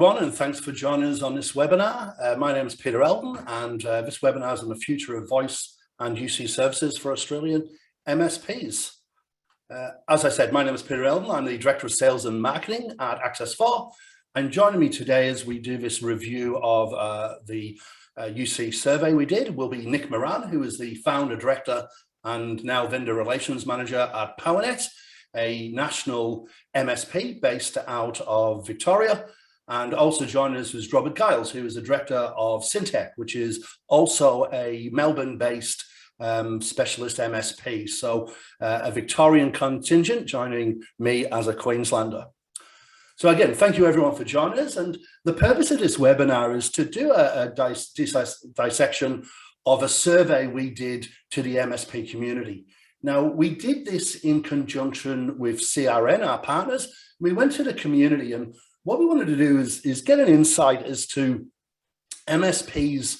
Everyone, and thanks for joining us on this webinar. My name is Peter Eldon, and this webinar is on the future of voice and UC services for Australian MSPs. As I said, my name is Peter Eldon. I'm the Director of Sales and Marketing at Access4. And joining me today as we do this review of the UC survey we did will be Nick Moran, who is the Founder, Director, and now Vendor Relations Manager at Powernet, a national MSP based out of Victoria. And also joining us was Robert Giles, who is the Director of Syntech, which is also a Melbourne-based specialist MSP. So a Victorian contingent joining me as a Queenslander. So again, thank you everyone for joining us. And the purpose of this webinar is to do a dissection of a survey we did to the MSP community. Now, we did this in conjunction with CRN, our partners. We went to the community, and what we wanted to do is get an insight as to MSPs'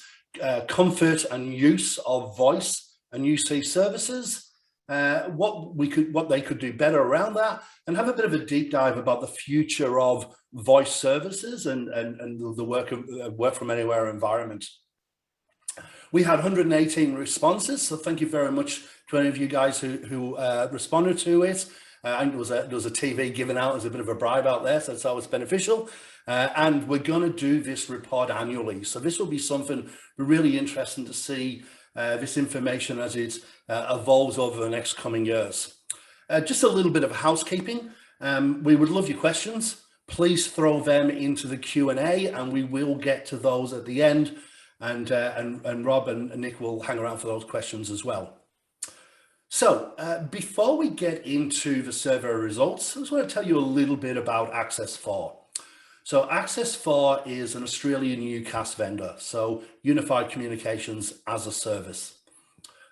comfort and use of voice and UC services, what they could do better around that, and have a bit of a deep dive about the future of voice services and the work from anywhere environment. We had 118 responses, so thank you very much to any of you guys who responded to it. I think there was a TV given out as a bit of a bribe out there, so it's always beneficial. And we're going to do this report annually. So this will be something really interesting to see this information as it evolves over the next coming years. Just a little bit of housekeeping. We would love your questions. Please throw them into the Q&A, and we will get to those at the end. And Rob and Nick will hang around for those questions as well. So before we get into the survey results, I just want to tell you a little bit about Access4. So Access4 is an Australian UCaaS vendor, so Unified Communications as a Service.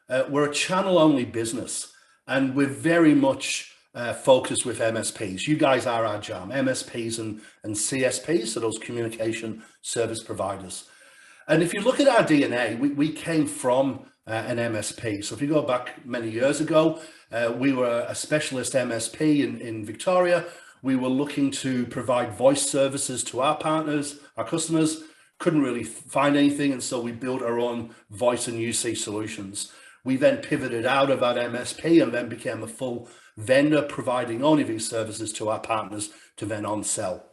We're a channel-only business, and we're very much focused with MSPs. You guys are our jam, MSPs and CSPs, so those communication service providers. And if you look at our DNA, we came from an MSP. So if you go back many years ago, we were a specialist MSP in Victoria. We were looking to provide voice services to our partners, our customers, couldn't really find anything. And so we built our own voice and UC solutions. We then pivoted out of that MSP and then became a full vendor providing only these services to our partners to then on-sell.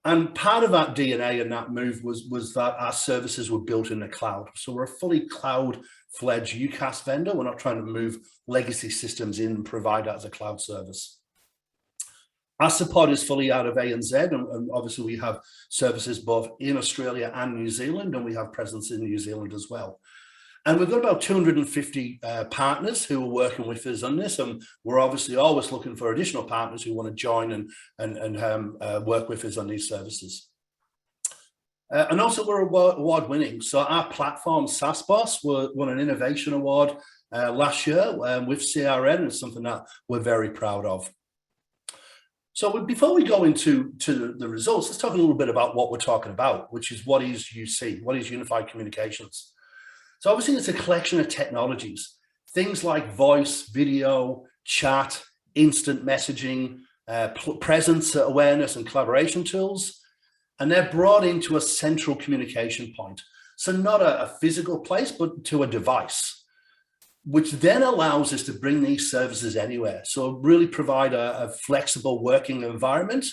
And part of that DNA and that move was that our services were built in the cloud. So we're a fully cloud-fledged UCaaS vendor. We're not trying to move legacy systems in and provide that as a cloud service. Our support is fully out of ANZ, and obviously we have services both in Australia and New Zealand, and we have presence in New Zealand as well. And we've got about 250 partners who are working with us on this, and we're obviously always looking for additional partners who want to join and work with us on these services. And also we're award-winning. So our platform, SaaS Boss, won an innovation award last year with CRN, and it's something that we're very proud of. So before we go into the results, let's talk a little bit about what we're talking about, which is what is UC, what is Unified Communications? So obviously it's a collection of technologies, things like voice, video, chat, instant messaging, presence awareness and collaboration tools, and they're brought into a central communication point. So not a physical place, but to a device, which then allows us to bring these services anywhere. So really provide a flexible working environment.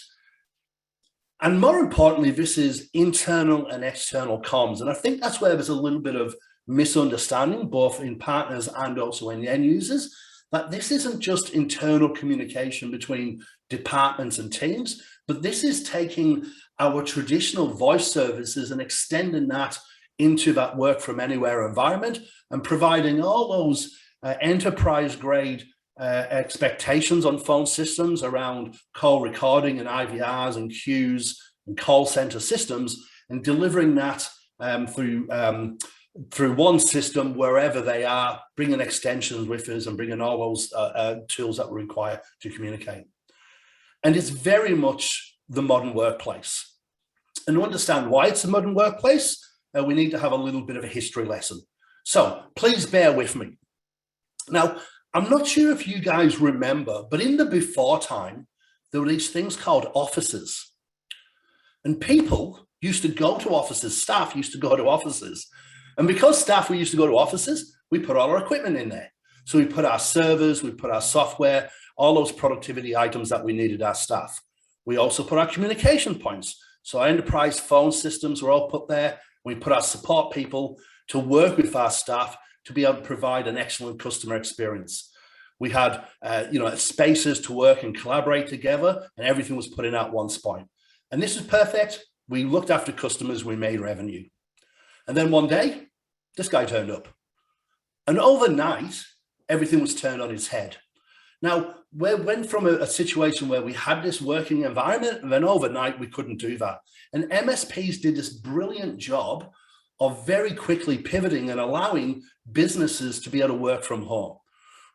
And more importantly, this is internal and external comms. And I think that's where there's a little bit of misunderstanding, both in partners and also in end users, that this isn't just internal communication between departments and teams, but this is taking our traditional voice services and extending that into that work from anywhere environment and providing all those enterprise grade expectations on phone systems around call recording and IVRs and queues and call center systems, and delivering that through one system wherever they are, bringing extensions with us and bringing all those tools that we require to communicate. And it's very much the modern workplace. And to understand why it's a modern workplace, we need to have a little bit of a history lesson. So please bear with me. Now, I'm not sure if you guys remember, but in the before time, there were these things called offices. And people used to go to offices, staff used to go to offices. And because staff we used to go to offices, we put all our equipment in there. So we put our servers, we put our software, all those productivity items that we needed our staff. We also put our communication points. So our enterprise phone systems were all put there. We put our support people to work with our staff to be able to provide an excellent customer experience. We had spaces to work and collaborate together, and everything was put in at one spot. And this is perfect. We looked after customers, we made revenue. And then one day, this guy turned up. And overnight, everything was turned on its head. Now, we went from a situation where we had this working environment, and then overnight we couldn't do that. And MSPs did this brilliant job of very quickly pivoting and allowing businesses to be able to work from home.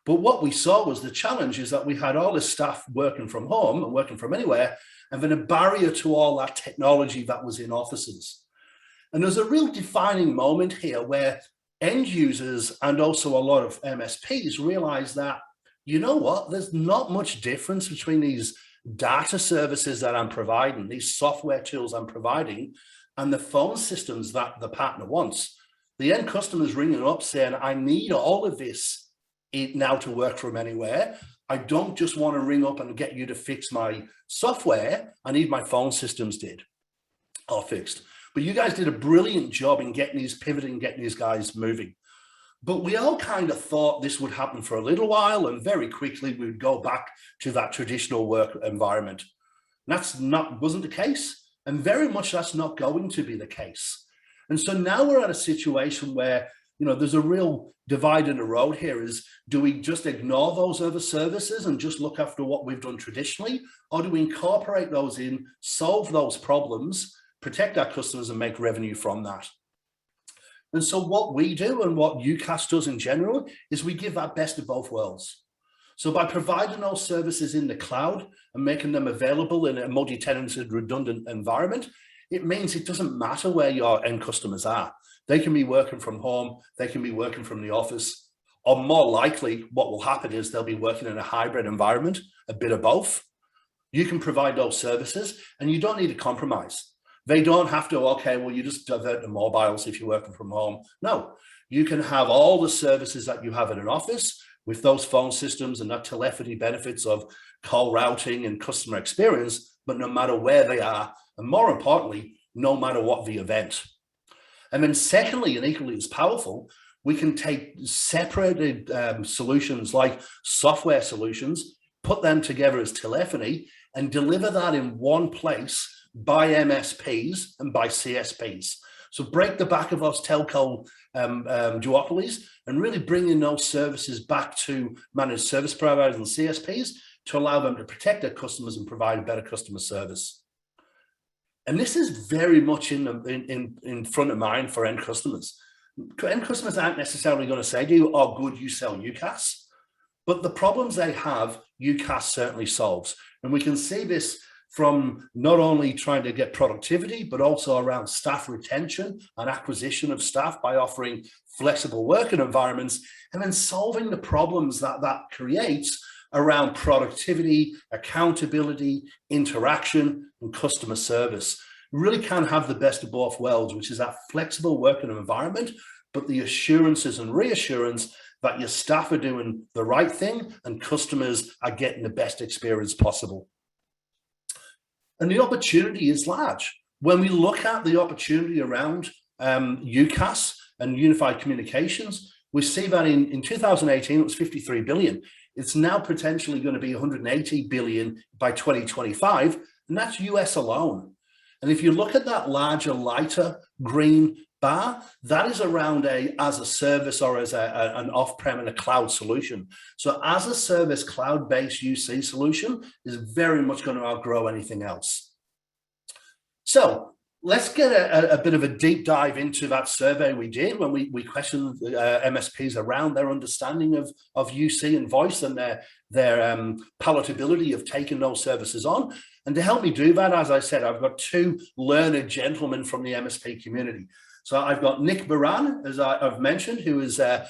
But what we saw was the challenge is that we had all this staff working from home and working from anywhere, and then a barrier to all that technology that was in offices. And there's a real defining moment here where end users and also a lot of MSPs realize that, you know what, there's not much difference between these data services that I'm providing, these software tools I'm providing, and the phone systems that the partner wants. The end customer's ringing up saying, I need all of this now to work from anywhere. I don't just want to ring up and get you to fix my software. I need my phone systems fixed. But you guys did a brilliant job in getting these pivoting, getting these guys moving. But we all kind of thought this would happen for a little while, and very quickly we would go back to that traditional work environment. And wasn't the case, and very much that's not going to be the case. And so now we're at a situation where, there's a real divide in the road here. Is, do we just ignore those other services and just look after what we've done traditionally? Or do we incorporate those in, solve those problems, protect our customers and make revenue from that? And so what we do and what UCaaS does in general is we give that best of both worlds. So by providing those services in the cloud and making them available in a multi-tenanted redundant environment, it means it doesn't matter where your end customers are. They can be working from home, they can be working from the office, or more likely what will happen is they'll be working in a hybrid environment, a bit of both. You can provide those services and you don't need to compromise. They don't have to, okay, well, you just divert to mobiles if you're working from home. No, you can have all the services that you have in an office with those phone systems and that telephony benefits of call routing and customer experience, but no matter where they are, and more importantly, no matter what the event. And then secondly, and equally as powerful, we can take separated solutions like software solutions, put them together as telephony, and deliver that in one place by MSPs and by CSPs. So break the back of those telco duopolies and really bring in those services back to managed service providers and CSPs to allow them to protect their customers and provide a better customer service. And this is very much in front of mind for end customers. End customers aren't necessarily going to say to you, oh, good, you sell UCaaS. But the problems they have, UCaaS certainly solves. And we can see this from not only trying to get productivity, but also around staff retention and acquisition of staff by offering flexible working environments, and then solving the problems that creates around productivity, accountability, interaction, and customer service. You really can have the best of both worlds, which is that flexible working environment, but the assurances and reassurance that your staff are doing the right thing and customers are getting the best experience possible. And the opportunity is large. When we look at the opportunity around UCaaS and unified communications, we see that in 2018, it was 53 billion. It's now potentially going to be 180 billion by 2025, and that's US alone. And if you look at that larger, lighter green bar, that is around as a service or as an off-prem and a cloud solution. So as a service, cloud-based UC solution is very much going to outgrow anything else. So let's get a bit of a deep dive into that survey we did when we questioned MSPs around their understanding of UC and voice and their palatability of taking those services on. And to help me do that, as I said, I've got two learned gentlemen from the MSP community. So I've got Nick Moran, as I've mentioned, who is the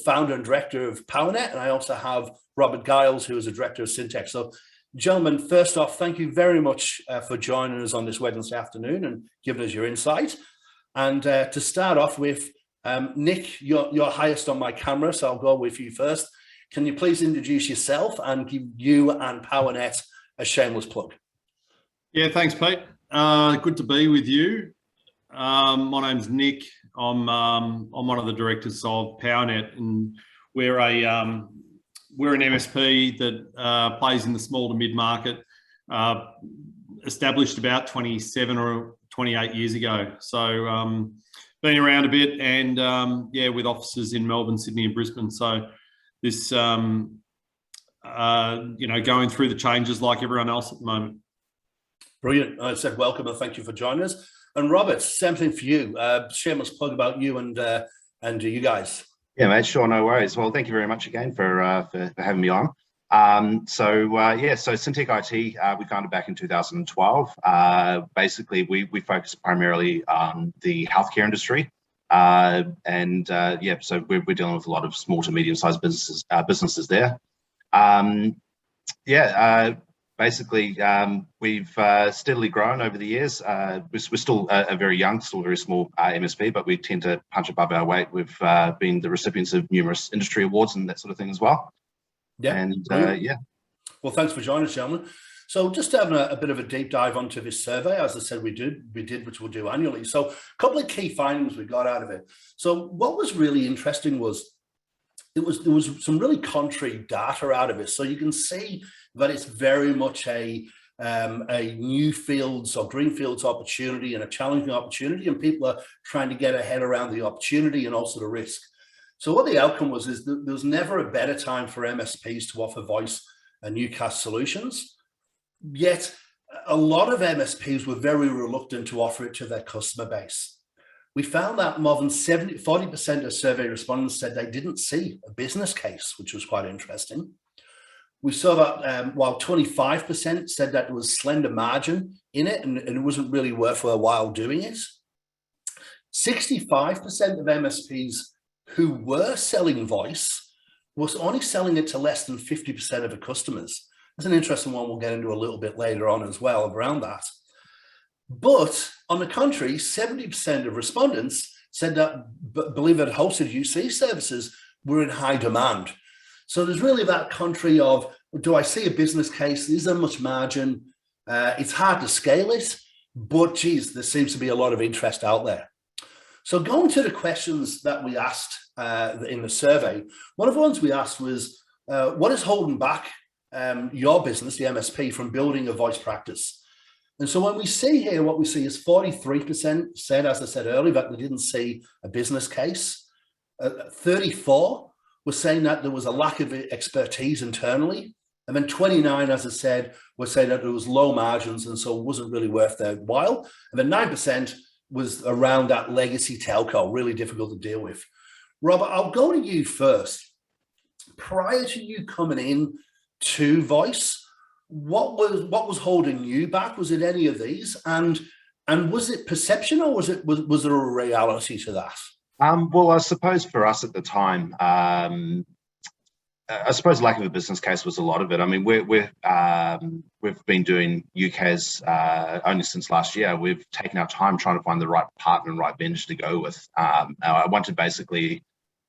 founder and director of Powernet, and I also have Robert Giles, who is a director of Syntech. So Gentlemen, first off, thank you very much for joining us on this Wednesday afternoon and giving us your insight. And to start off with, Nick, you're highest on my camera, so I'll go with you first. Can you please introduce yourself and give you and Powernet a shameless plug? Yeah, thanks, Pete. Good to be with you. My name's Nick. I'm one of the directors of Powernet, and we're an MSP that plays in the small to mid market. Established about 27 or 28 years ago. So been around a bit, and yeah, with offices in Melbourne, Sydney, and Brisbane. So this, going through the changes like everyone else at the moment. Brilliant. I said welcome and thank you for joining us. And Robert, same thing for you. Shameless plug about you and you guys. Yeah, mate, sure, no worries. Well, thank you very much again for having me on. So Syntech IT, we founded back in 2012. Basically, we focus primarily on the healthcare industry. So we're dealing with a lot of small to medium-sized businesses there. Basically, we've steadily grown over the years. We're still a very young, still very small MSP, but we tend to punch above our weight. We've been the recipients of numerous industry awards and that sort of thing as well. Yeah. And Well, thanks for joining us, gentlemen. So just having a bit of a deep dive onto this survey, as I said, we did, which we'll do annually. So a couple of key findings we got out of it. So what was really interesting was there was some really contrary data out of it. So you can see that it's very much a new fields or green fields opportunity and a challenging opportunity, and people are trying to get ahead around the opportunity and also the risk. So what the outcome was is that there was never a better time for MSPs to offer voice and UCaaS solutions. Yet a lot of MSPs were very reluctant to offer it to their customer base. We found that more than 40% of survey respondents said they didn't see a business case, which was quite interesting. We saw that while 25% said that there was slender margin in it and it wasn't really worth their while doing it. 65% of MSPs who were selling voice was only selling it to less than 50% of the customers. That's an interesting one we'll get into a little bit later on as well around that. But on the contrary, 70% of respondents said that believe that hosted UC services were in high demand. So there's really that contrary of, do I see a business case? Is there much margin? It's hard to scale it, but geez, there seems to be a lot of interest out there. So going to the questions that we asked in the survey, one of the ones we asked was, what is holding back your business, the MSP, from building a voice practice? And so when we see here, what we see is 43% said, as I said earlier, that they didn't see a business case. 34 were saying that there was a lack of expertise internally. And then 29, as I said, were saying that there was low margins and so it wasn't really worth their while. And then 9% was around that legacy telco, really difficult to deal with. Robert, I'll go to you first. Prior to you coming in to voice, what was holding you back? Was it any of these? And was it perception or was there a reality to that? Well, I suppose for us at the time, I suppose lack of a business case was a lot of it. I mean, we've been doing UCaaS only since last year. We've taken our time trying to find the right partner and right vendor to go with. I wanted basically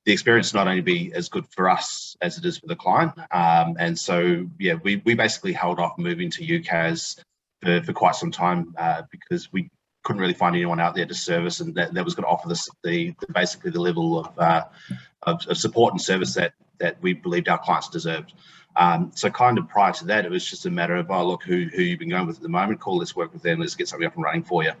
the experience not only be as good for us as it is for the client. And so, yeah, we basically held off moving to UCaaS for quite some time because we couldn't really find anyone out there to service and that was going to offer us basically the level of support and service that we believed our clients deserved. So kind of prior to that, it was just a matter of, oh, look, who you've been going with at the moment, cool, let's work with them, let's get something up and running for you.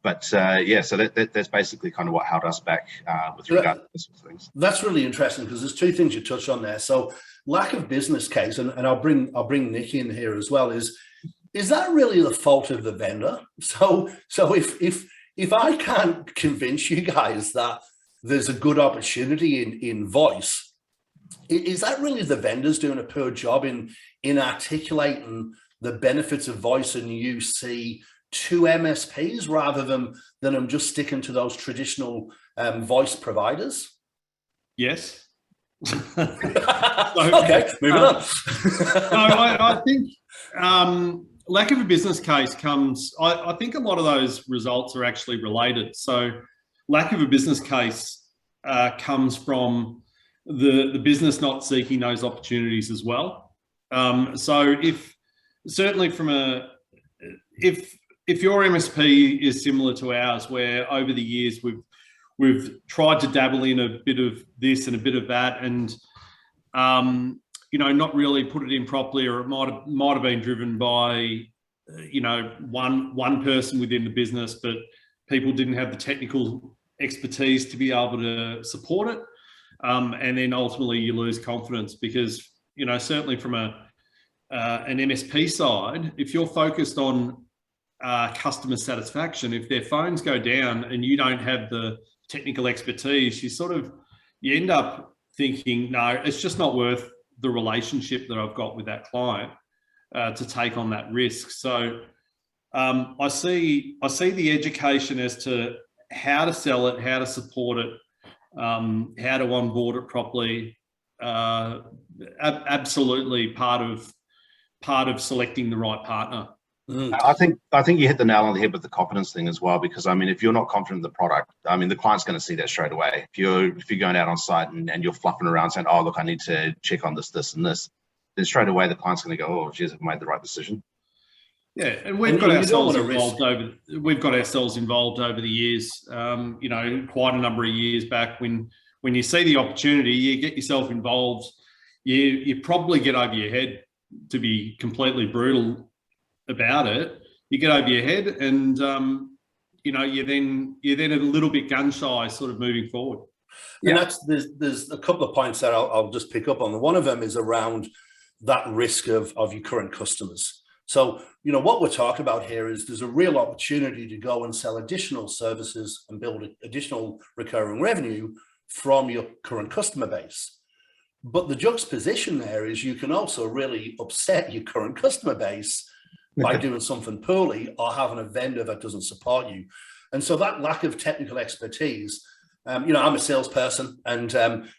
So that's basically kind of what held us back with regard to those sorts of things. That's really interesting because there's two things you touched on there. So lack of business case, and I'll bring Nick in here as well, is that really the fault of the vendor? So if I can't convince you guys that there's a good opportunity in voice, is that really the vendors doing a poor job in articulating the benefits of voice and UC to MSPs rather than them just sticking to those traditional voice providers? Yes. Okay, moving on. I think lack of a business case comes, I think a lot of those results are actually related. So lack of a business case comes from the business not seeking those opportunities as well. So if certainly from if your MSP is similar to ours, where over the years we've tried to dabble in a bit of this and a bit of that, and not really put it in properly, or it might have been driven by one person within the business, but people didn't have the technical expertise to be able to support it, and then ultimately you lose confidence because certainly from an MSP side, if you're focused on customer satisfaction, if their phones go down and you don't have the technical expertise, you end up thinking, no, it's just not worth the relationship that I've got with that client to take on that risk. So I see the education as to how to sell it, how to support it, how to onboard it properly. Absolutely part of selecting the right partner. I think you hit the nail on the head with the confidence thing as well, because I mean, if you're not confident in the product, I mean, the client's going to see that straight away. If you're going out on site and you're fluffing around saying, oh, look, I need to check on this and this, then straight away the client's going to go, oh, geez, I've made the right decision. Yeah, and we've got ourselves involved over the years. Quite a number of years back, when you see the opportunity, you get yourself involved. You probably get over your head, to be completely brutal about it. You get over your head, and you're then a little bit gun shy, sort of moving forward. Yeah, and there's a couple of points that I'll just pick up on. One of them is around that risk of your current customers. So, what we're talking about here is there's a real opportunity to go and sell additional services and build additional recurring revenue from your current customer base. But the juxtaposition there is you can also really upset your current customer base by doing something poorly or having a vendor that doesn't support you. And so that lack of technical expertise, I'm a salesperson, and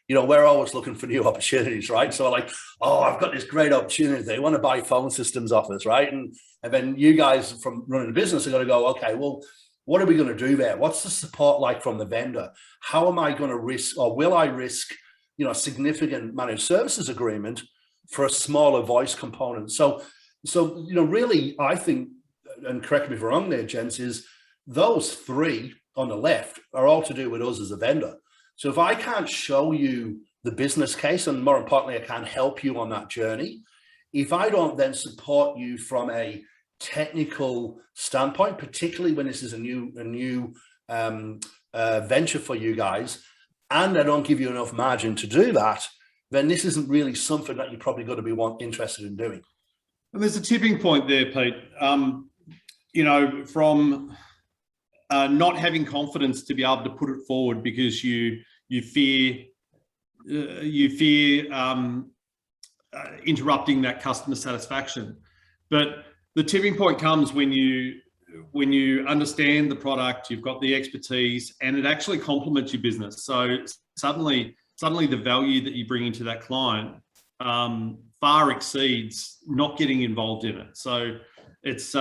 we're always looking for new opportunities, right? So like, oh, I've got this great opportunity. They want to buy phone systems off us, right? And then you guys from running a business are going to go, okay, well, what are we going to do there? What's the support like from the vendor? How am I going to risk, or will I risk, a significant managed services agreement for a smaller voice component? So really, I think, and correct me if I'm wrong there, gents, is those three on the left are all to do with us as a vendor. So if I can't show you the business case, and more importantly, I can't help you on that journey, if I don't then support you from a technical standpoint, particularly when this is a new venture for you guys, and I don't give you enough margin to do that, then this isn't really something that you're probably going to be interested in doing. And there's a tipping point there, Pete. From not having confidence to be able to put it forward because you fear interrupting that customer satisfaction. But the tipping point comes when you understand the product, you've got the expertise, and it actually complements your business. So suddenly the value that you bring into that client far exceeds not getting involved in it. So it's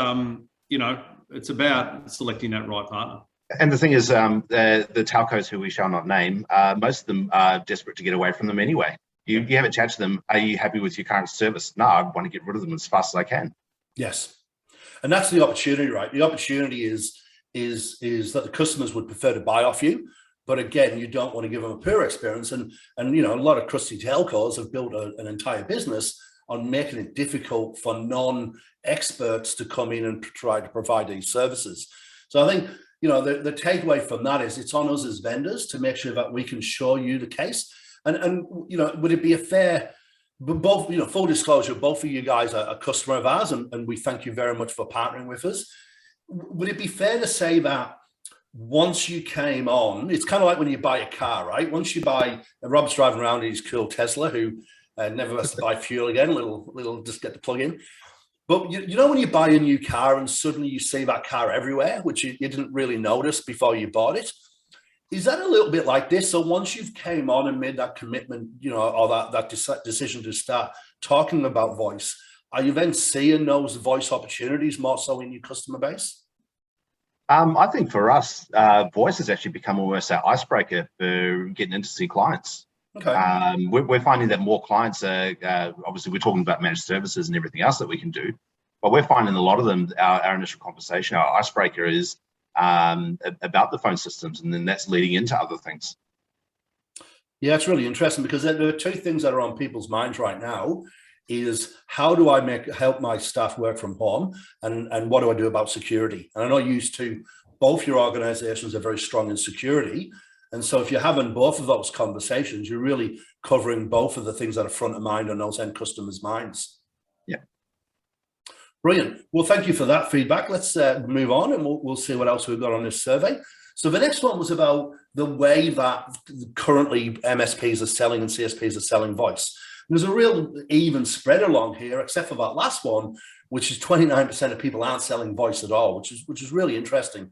it's about selecting that right partner. And the thing is, the telcos who we shall not name, most of them are desperate to get away from them anyway. You have a chat to them. Are you happy with your current service? No, I want to get rid of them as fast as I can. Yes. And that's the opportunity, right? The opportunity is that the customers would prefer to buy off you. But again, you don't want to give them a poor experience. And a lot of crusty telcos have built an entire business on making it difficult for non-experts to come in and try to provide these services. So I think, the takeaway from that is it's on us as vendors to make sure that we can show you the case. And would it be a fair, both, full disclosure, both of you guys are a customer of ours, and we thank you very much for partnering with us. Would it be fair to say that once you came on, it's kind of like when you buy a car, right? Once you buy, Rob's driving around in his cool Tesla, who never has to buy fuel again, little just get the plug in. But when you buy a new car and suddenly you see that car everywhere, which you didn't really notice before you bought it, Is that a little bit like this? So once you've came on and made that commitment, or that decision to start talking about voice, are you then seeing those voice opportunities more so in your customer base? I think for us, voice has actually become almost our icebreaker for getting in to see clients. Okay. We're finding that more clients are, obviously we're talking about managed services and everything else that we can do, but we're finding a lot of them, our initial conversation, our icebreaker is about the phone systems, and then that's leading into other things. Yeah, it's really interesting because there are two things that are on people's minds right now. Is how do I help my staff work from home, and what do I do about security? And I know both your organizations are very strong in security. And so if you're having both of those conversations, you're really covering both of the things that are front of mind on those end customers' minds. Yeah. Brilliant. Well, thank you for that feedback. Let's move on, and we'll see what else we've got on this survey. So the next one was about the way that currently MSPs are selling and CSPs are selling voice. There's a real even spread along here, except for that last one, which is 29% of people aren't selling voice at all, which is really interesting.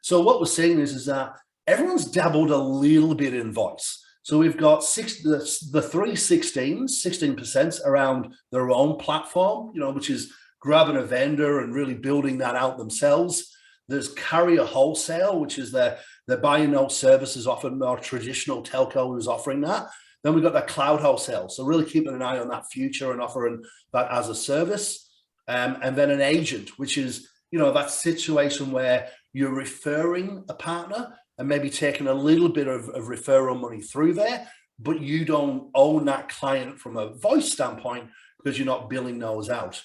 So what we're seeing is that everyone's dabbled a little bit in voice. So we've got the 16% around their own platform, which is grabbing a vendor and really building that out themselves. There's carrier wholesale, which is they're buying those services, often more traditional telco is offering that. Then we've got that cloud wholesale. So really keeping an eye on that future and offering that as a service. And then an agent, which is, that situation where you're referring a partner and maybe taking a little bit of referral money through there, but you don't own that client from a voice standpoint because you're not billing those out.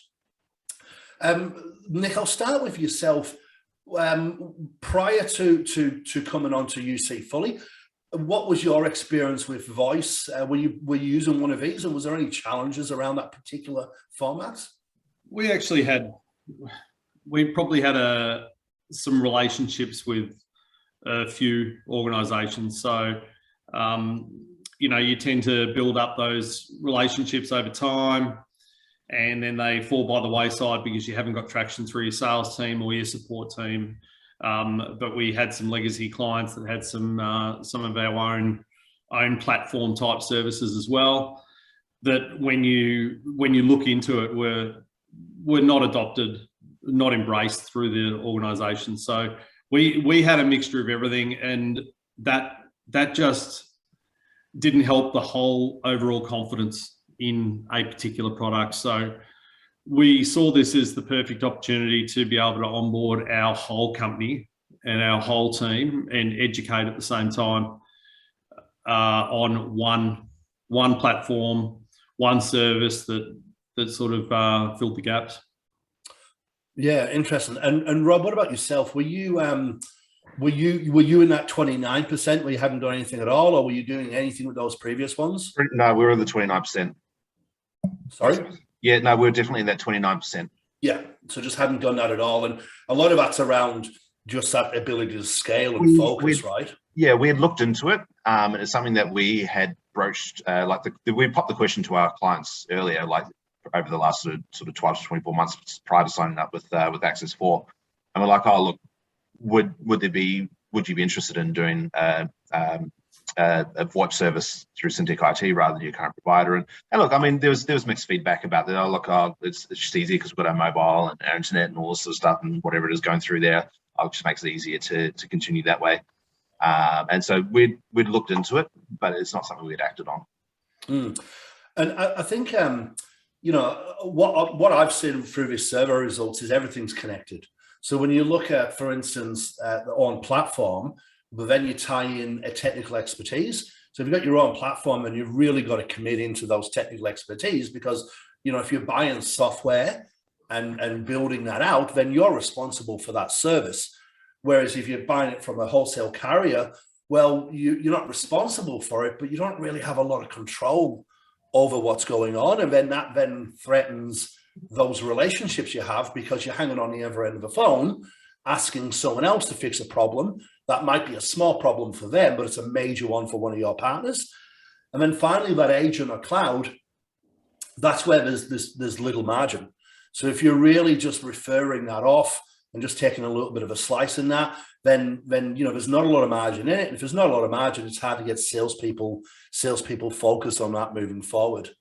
Nick, I'll start with yourself. Prior to coming on to UC fully, what was your experience with voice? Were you using one of these, and was there any challenges around that particular format? We probably had some relationships with a few organisations. So, you tend to build up those relationships over time, and then they fall by the wayside because you haven't got traction through your sales team or your support team. But we had some legacy clients that had some of our own platform type services as well, that when you look into it, were not adopted, not embraced through the organisation. So we had a mixture of everything, and that just didn't help the whole overall confidence in a particular product. So we saw this as the perfect opportunity to be able to onboard our whole company and our whole team and educate at the same time on one platform, one service that sort of filled the gaps. Yeah, interesting. And Rob, what about yourself? Were you in that 29% where you hadn't done anything at all, or were you doing anything with those previous ones? No, we were in the 29%. Sorry? Yeah, no, we're definitely in that 29%. Yeah, so just hadn't done that at all. And a lot of that's around just that ability to scale and focus, right? Yeah, we had looked into it, and it's something that we had broached, we popped the question to our clients earlier, like over the last sort of 12 to 24 months prior to signing up with Access 4. And we're like, oh, look, would you be interested in doing a VoIP service through Syntech IT rather than your current provider? And look, I mean, there was mixed feedback about that. Oh, look, it's just easy because we've got our mobile and our internet and all this sort of stuff, and whatever it is going through there, it just makes it easier to continue that way. And so we'd looked into it, but it's not something we'd acted on. And I think what I've seen through this survey results is everything's connected. So when you look at, for instance, the on platform, but then you tie in a technical expertise. So if you've got your own platform, and you've really got to commit into those technical expertise, because if you're buying software and building that out, then you're responsible for that service. Whereas if you're buying it from a wholesale carrier, well, you're not responsible for it, but you don't really have a lot of control over what's going on. And then that then threatens those relationships you have, because you're hanging on the other end of the phone, asking someone else to fix a problem that might be a small problem for them, but it's a major one for one of your partners. And then finally, that agent or cloud, that's where there's little margin. So if you're really just referring that off and just taking a little bit of a slice in that, then there's not a lot of margin in it. And if there's not a lot of margin, it's hard to get salespeople focused on that moving forward.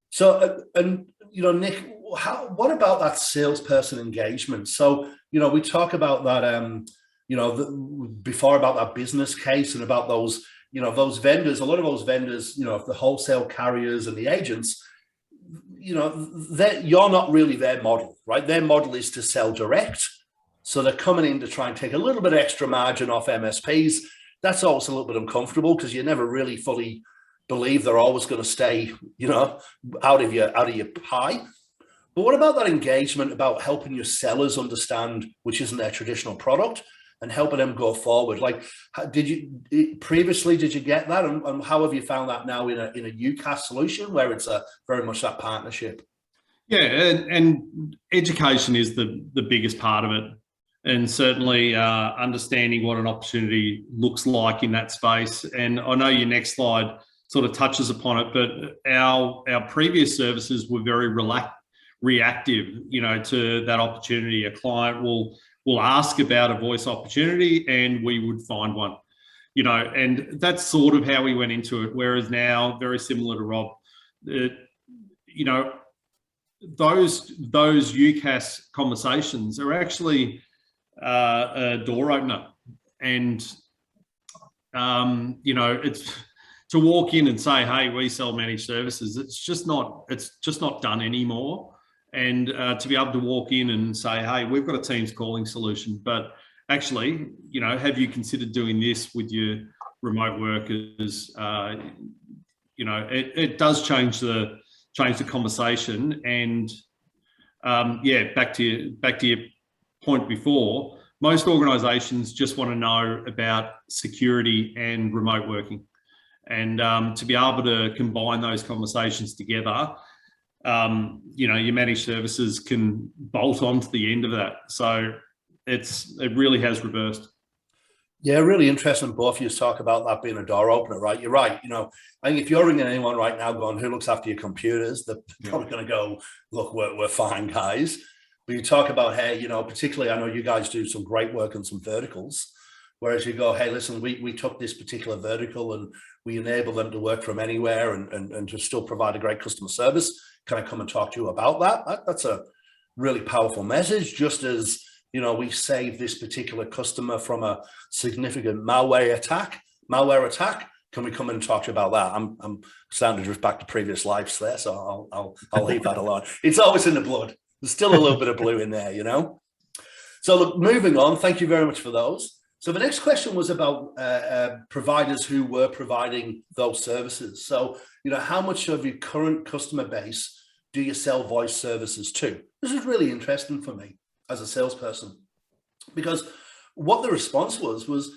So, Nick, what about that salesperson engagement? So, we talk about that, before about that business case and about those, those vendors, a lot of those vendors, the wholesale carriers and the agents, you're not really their model, right? Their model is to sell direct. So they're coming in to try and take a little bit of extra margin off MSPs. That's always a little bit uncomfortable because you never really fully believe they're always going to stay, out of your pie. But what about that engagement about helping your sellers understand which isn't their traditional product and helping them go forward? Like, did you get that, and how have you found that now in a UCaaS solution where it's very much that partnership? Yeah, and education is the biggest part of it, and certainly understanding what an opportunity looks like in that space. And I know your next slide sort of touches upon it, but our previous services were very reactive, to that opportunity. A client will ask about a voice opportunity and we would find one, and that's sort of how we went into it. Whereas now, very similar to Rob, those UCaaS conversations are actually a door opener, and it's to walk in and say, hey, we sell managed services. It's just not done anymore. And to be able to walk in and say, hey, we've got a Teams calling solution, but actually, have you considered doing this with your remote workers? It does change the conversation. And back to your point before, most organisations just want to know about security and remote working, and to be able to combine those conversations together. Your managed services can bolt on to the end of that. So it really has reversed. Yeah, really interesting. Both of you talk about that being a door opener, right? You're right. I think if you're ringing anyone right now going, who looks after your computers, they're probably going to go, look, we're fine, guys. But you talk about, hey, particularly, I know you guys do some great work on some verticals, whereas you go, hey, listen, we took this particular vertical and we enable them to work from anywhere and to still provide a great customer service. Can I come and talk to you about that? That's a really powerful message. Just as, we saved this particular customer from a significant malware attack. Can we come in and talk to you about that? I'm starting to drift back to previous lives there, so I'll leave that alone. It's always in the blood. There's still a little bit of blue in there, So look, moving on. Thank you very much for those. So the next question was about providers who were providing those services. So, how much of your current customer base do you sell voice services to? This is really interesting for me as a salesperson, because what the response was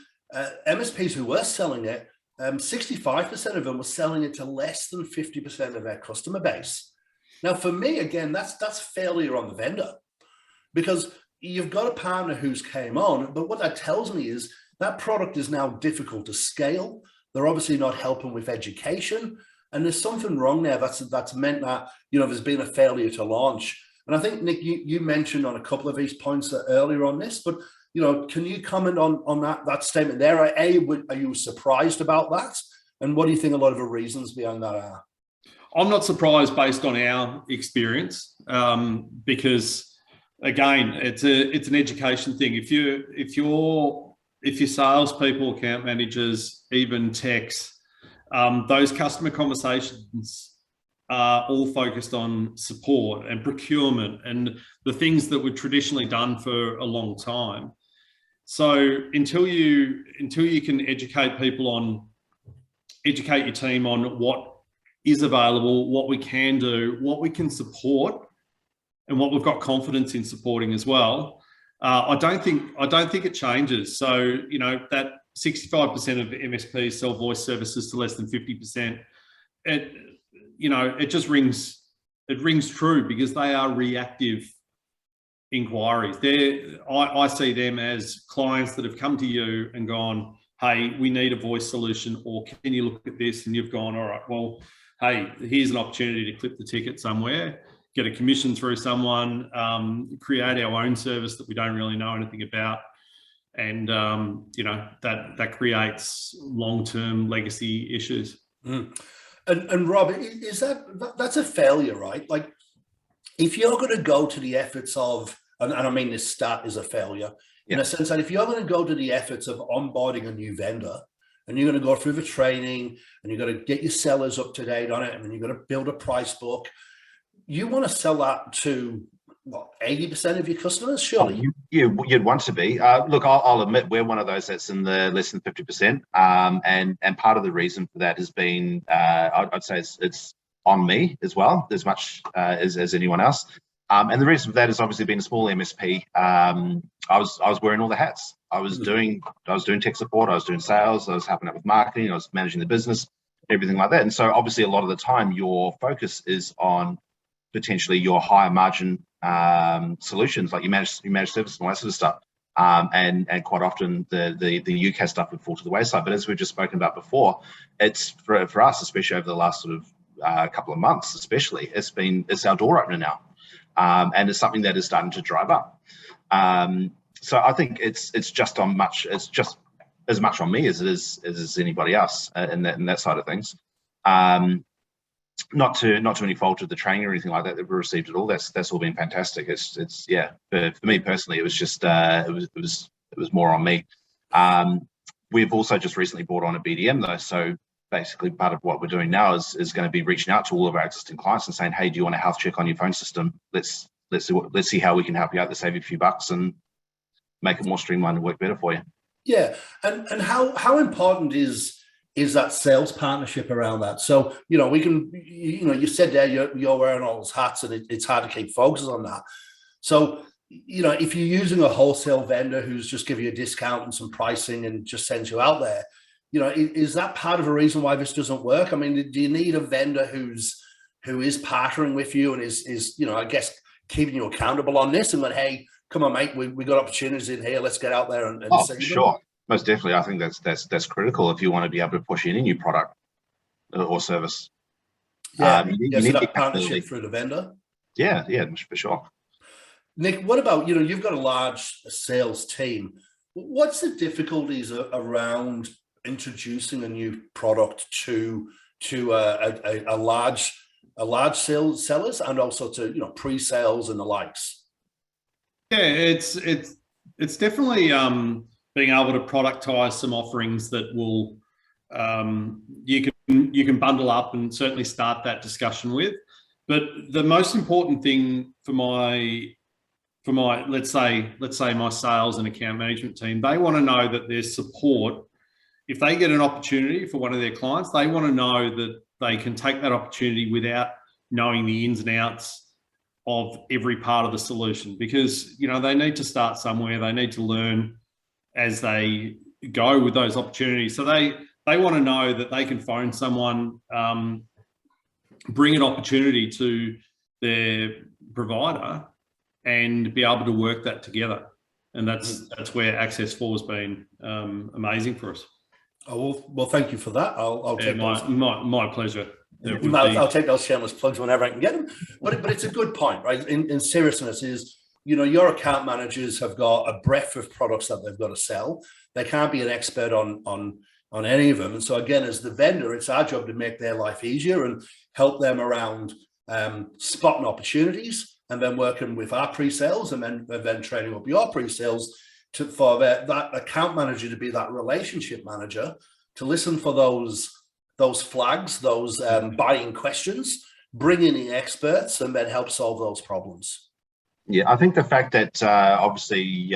MSPs who were selling it, 65% of them were selling it to less than 50% of their customer base. Now, for me, again, that's failure on the vendor, because you've got a partner who's came on, but what that tells me is that product is now difficult to scale. They're obviously not helping with education, and there's something wrong there that's meant that, there's been a failure to launch. And I think, Nick, you mentioned on a couple of these points earlier on this, but, can you comment on that statement there? Are you surprised about that? And what do you think a lot of the reasons behind that are? I'm not surprised based on our experience, because again, it's an education thing. If your salespeople, account managers, even techs, those customer conversations are all focused on support and procurement and the things that were traditionally done for a long time. So until you can educate your team on what is available, what we can do, what we can support, and what we've got confidence in supporting as well, I don't think it changes. So, that 65% of MSPs sell voice services to less than 50%. It just rings true, because they are reactive inquiries. I see them as clients that have come to you and gone, hey, we need a voice solution, or can you look at this? And you've gone, all right, well, hey, here's an opportunity to clip the ticket somewhere. get a commission through someone, create our own service that we don't really know anything about. And, you know, that creates long-term legacy issues. Mm. And Rob, is that's a failure, right? Like, if you're going to go to the efforts of, and I mean this stat is a failure, in a sense that if you're going to go to the efforts of onboarding a new vendor, and you're going to go through the training, and you're going to get your sellers up to date on it, and then you're going to build a price book, you want to sell that to what, 80% of your customers, surely? Oh, you'd want to be. Look, I'll admit we're one of those that's in the less than 50%, and part of the reason for that has been, I'd say it's on me as well, as much as anyone else. And the reason for that has obviously been a small MSP. I was wearing all the hats. I was doing tech support, I was doing sales, I was helping out with marketing, I was managing the business, everything like that. And so obviously a lot of the time your focus is on potentially your higher margin solutions, like you manage service and all that sort of stuff. And quite often the UCaaS stuff would fall to the wayside. But as we've just spoken about before, it's for us, especially over the last sort of couple of months, especially, it's our door opener now. And it's something that is starting to drive up. So I think it's just as much on me as it is anybody else in that side of things. Not to any fault of the training or anything like that we've received at all. That's all been fantastic. It's yeah. For me personally, it was just it was more on me. We've also just recently brought on a BDM though, so basically part of what we're doing now is going to be reaching out to all of our existing clients and saying, hey, do you want a health check on your phone system? Let's see how we can help you out. Let's save you a few bucks and make it more streamlined and work better for you. Yeah, and how important is that sales partnership around that? So, you know, we can, you know, you said there you're wearing all those hats and it's hard to keep focus on that. So, you know, if you're using a wholesale vendor who's just giving you a discount and some pricing and just sends you out there, you know, is that part of a reason why this doesn't work? I mean, do you need a vendor who is partnering with you and is you know, I guess keeping you accountable on this and going, hey, come on, mate, we got opportunities in here. Let's get out there and see them. Sure. Most definitely. I think that's critical if you want to be able to push in a new product or service. Yeah, you need that partnership through the vendor. Yeah, for sure. Nick, what about, you know, you've got a large sales team. What's the difficulties around introducing a new product to a large sellers and also to, you know, pre-sales and the likes? Yeah, it's definitely being able to productize some offerings that will you can bundle up and certainly start that discussion with. But the most important thing for my let's say my sales and account management team, they want to know that there's support. If they get an opportunity for one of their clients, they want to know that they can take that opportunity without knowing the ins and outs of every part of the solution, because, you know, they need to start somewhere. They need to learn as they go with those opportunities. So they want to know that they can phone someone, bring an opportunity to their provider and be able to work that together. And that's where Access 4 has been amazing for us. Oh, well, thank you for that. I'll take my pleasure. I'll take those shameless plugs whenever I can get them. But it's a good point, right? In seriousness, is, you know, your account managers have got a breadth of products that they've got to sell. They can't be an expert on any of them. And so again, as the vendor, it's our job to make their life easier and help them around spotting opportunities and then working with our pre-sales and then training up your pre-sales for that account manager to be that relationship manager, to listen for those flags, those buying questions, bring in the experts, and then help solve those problems. Yeah, I think the fact that obviously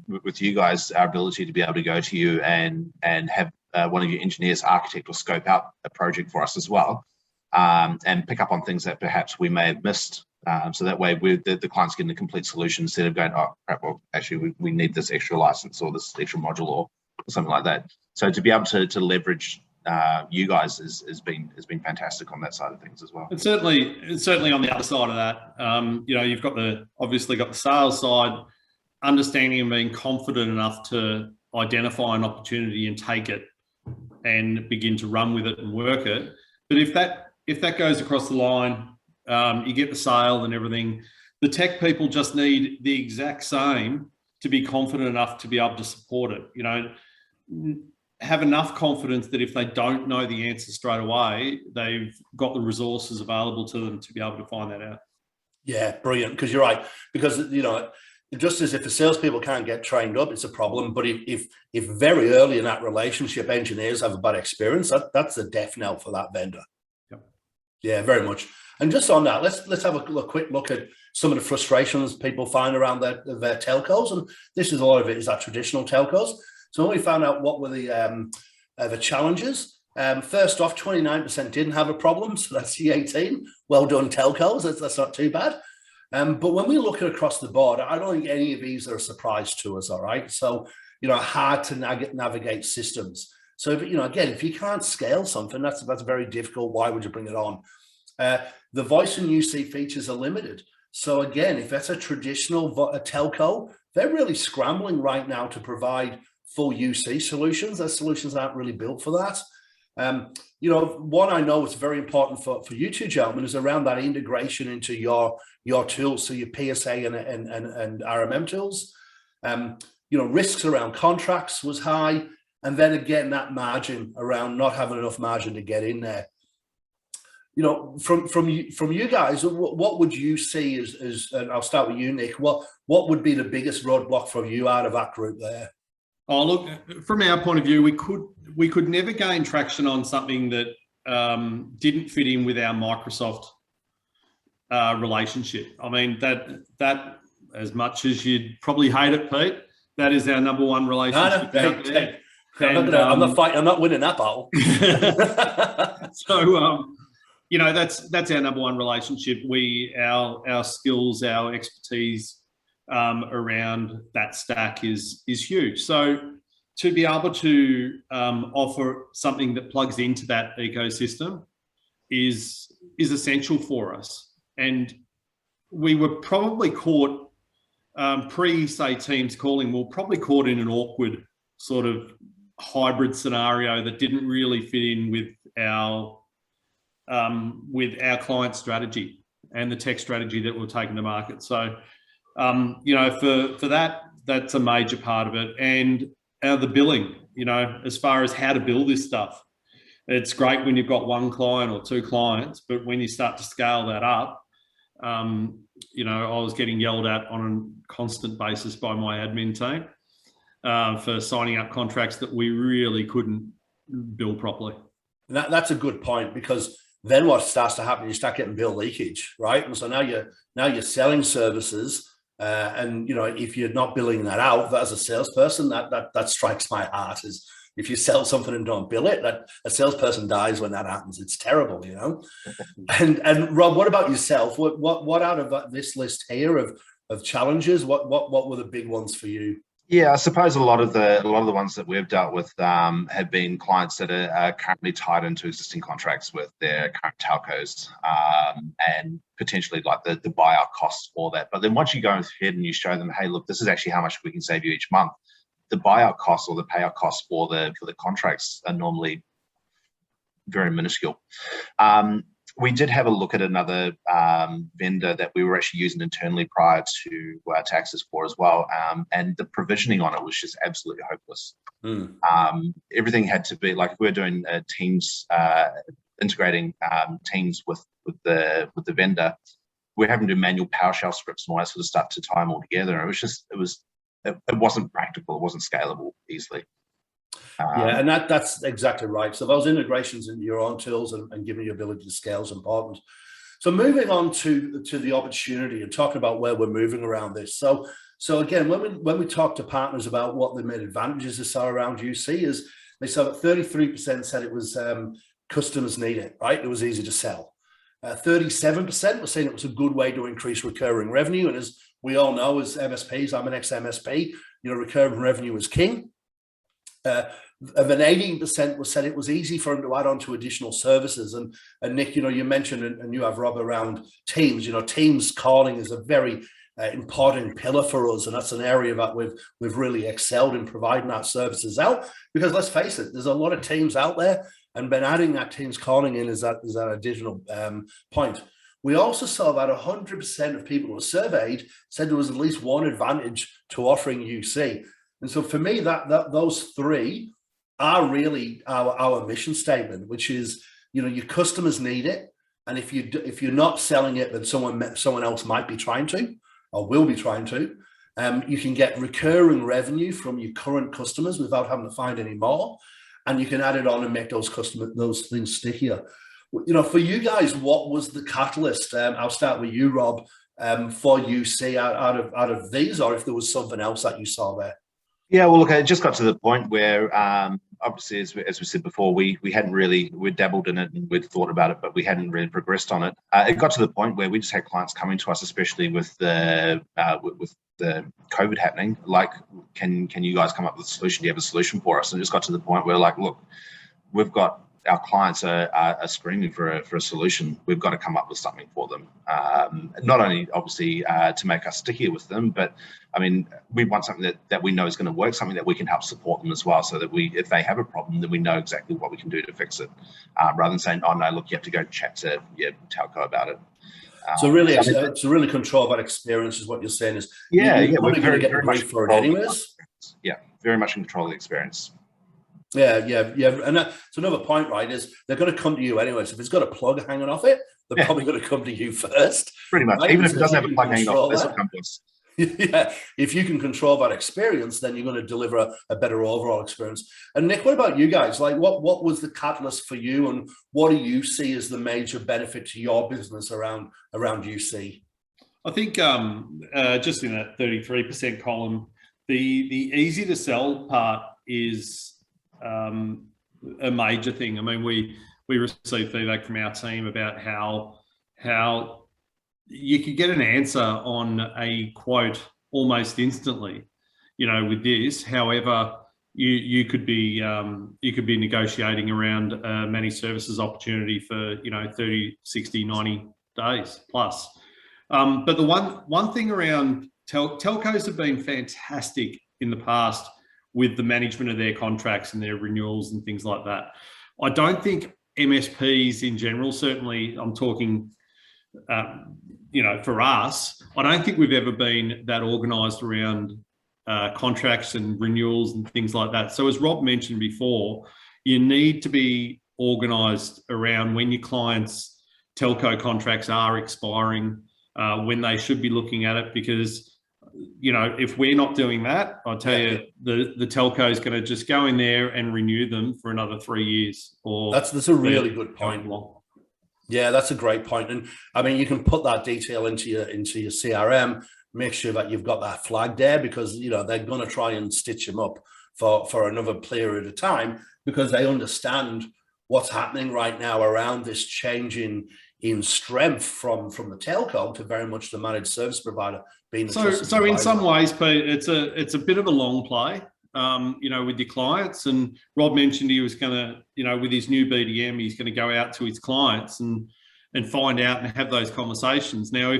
with you guys, our ability to be able to go to you and have one of your engineers architect or scope out a project for us as well, and pick up on things that perhaps we may have missed. So that way the client's getting a complete solution instead of going, oh, crap, well, actually we need this extra license or this extra module or something like that. So to be able to leverage you guys has been fantastic on that side of things as well. And certainly on the other side of that, you know, you've got obviously got the sales side, understanding and being confident enough to identify an opportunity and take it and begin to run with it and work it. But if that goes across the line, You get the sale and everything. The tech people just need the exact same to be confident enough to be able to support it. You know, have enough confidence that if they don't know the answer straight away, they've got the resources available to them to be able to find that out. Yeah, brilliant. Because you're right. Because, you know, just as if the salespeople can't get trained up, it's a problem. But if very early in that relationship, engineers have a bad experience, that's a death knell for that vendor. Yep. Yeah, very much. And just on that, let's have a quick look at some of the frustrations people find around their telcos. And this is a lot of it is that traditional telcos. So when we found out what were the challenges, first off, 29% didn't have a problem. So that's the 18. Well done, telcos. That's not too bad. But when we look at across the board, I don't think any of these are a surprise to us. All right. So, you know, hard to navigate systems. So, you know, again, if you can't scale something, that's very difficult. Why would you bring it on? The voice and UC features are limited. So again, if that's a traditional telco, they're really scrambling right now to provide full UC solutions. Their solutions aren't really built for that. You know, one I know is very important for you two gentlemen is around that integration into your tools, so your PSA and RMM tools. You know, risks around contracts was high, and then again that margin around not having enough margin to get in there. You know, from you guys, what would you see as and I'll start with you, Nick. What would be the biggest roadblock for you out of that group there? Oh, look, from our point of view, we could never gain traction on something that didn't fit in with our Microsoft relationship. I mean, that as much as you'd probably hate it, Pete, that is our number one relationship. I'm not fighting. I'm not winning that battle. So, you know, that's our number one relationship. Our skills, our expertise around that stack is huge. So to be able to offer something that plugs into that ecosystem is essential for us. And we were probably caught say Teams calling. We were probably caught in an awkward sort of hybrid scenario that didn't really fit in with our client strategy and the tech strategy that we're taking to market. So, you know, for that's a major part of it. And the billing, you know, as far as how to bill this stuff, it's great when you've got one client or two clients, but when you start to scale that up, you know, I was getting yelled at on a constant basis by my admin team for signing up contracts that we really couldn't bill properly. That's a good point, because then what starts to happen, you start getting bill leakage, right? And so now you're selling services, and you know, if you're not billing that out as a salesperson, that strikes my heart. Is if you sell something and don't bill it, that a salesperson dies when that happens. It's terrible, you know. And Rob, what about yourself? What out of this list here of challenges? What were the big ones for you? Yeah, I suppose a lot of the ones that we've dealt with have been clients that are currently tied into existing contracts with their current telcos, and potentially like the buyout costs for that. But then once you go ahead and you show them, hey, look, this is actually how much we can save you each month, the buyout costs or the payout costs for the contracts are normally very minuscule. We did have a look at another vendor that we were actually using internally prior to Access for as well, and the provisioning on it was just absolutely hopeless. Everything had to be like, if we're doing Teams, integrating Teams with the vendor, we're having to do manual PowerShell scripts and all that sort of stuff to tie them all together. It wasn't practical. It wasn't scalable easily. Yeah, and that's exactly right. So those integrations into your own tools and giving you ability to scale is important. So moving on to the opportunity and talking about where we're moving around this. So again, when we talk to partners about what the main advantages they saw around UC, is they saw that 33% said it was customers need it, right? It was easy to sell. 37% were saying it was a good way to increase recurring revenue. And as we all know, as MSPs, I'm an ex-MSP, you know, recurring revenue is king. Of an 18% said it was easy for them to add on to additional services. And Nick, you know, you mentioned, and you have Rob, around Teams. You know, Teams calling is a very important pillar for us, and that's an area that we've really excelled in providing our services out. Because let's face it, there's a lot of Teams out there, and been adding that Teams calling in is that additional point. we also saw that 100% of people who were surveyed said there was at least one advantage to offering UC. And so for me, those three are really our mission statement, which is, your customers need it. And if you're not selling it, then someone else might be trying to, or will be trying to. You can get recurring revenue from your current customers without having to find any more. And you can add it on and make those things stickier. For you guys, what was the catalyst? I'll start with you, Rob, for UC out of these, or if there was something else that you saw there. Yeah, well, look, it just got to the point where, obviously, as we said before, we hadn't really, we dabbled in it and we'd thought about it, but we hadn't really progressed on it. It got to the point where we just had clients coming to us, especially with the COVID happening, like, can you guys come up with a solution? Do you have a solution for us? And it just got to the point where, like, look, our clients are screaming for a solution. We've got to come up with something for them. Not only obviously to make us stickier with them, but I mean, we want something that we know is going to work, something that we can help support them as well, so that if they have a problem, then we know exactly what we can do to fix it, rather than saying, oh no, look, you have to go chat to your telco about it. So really, it's a really control that experience is what you're saying is. We're going to get the brief for it anyways. Yeah, very much in control of the experience. Yeah, and that's another point, right? Is they're going to come to you anyways. If it's got a plug hanging off it, they're probably going to come to you first. Pretty much, right? even if it doesn't have a plug hanging off, they'll come to us. Yeah, if you can control that experience, then you're going to deliver a better overall experience. And Nick, what about you guys? Like, what was the catalyst for you, and what do you see as the major benefit to your business around UC? I think just in that 33% column, the easy to sell part is a major thing. I mean, we received feedback from our team about how you could get an answer on a quote almost instantly, with this. However, you could be negotiating around a managed services opportunity for 30, 60, 90 days plus. But the one thing around telcos have been fantastic in the past with the management of their contracts and their renewals and things like that. I don't think MSPs in general, certainly I'm talking, for us, I don't think we've ever been that organised around contracts and renewals and things like that. So as Rob mentioned before, you need to be organised around when your clients' telco contracts are expiring, when they should be looking at it, because if we're not doing that, I'll tell you, the telco is going to just go in there and renew them for another 3 years. Or that's a really good point. Yeah, that's a great point. And I mean, you can put that detail into your CRM, make sure that you've got that flag there, because they're going to try and stitch them up for another period of time, because they understand what's happening right now around this change in strength from the telco to very much the managed service provider being the so in some ways, Pete, it's a bit of a long play, with your clients. And Rob mentioned he was going to, with his new BDM, he's going to go out to his clients and find out and have those conversations. Now,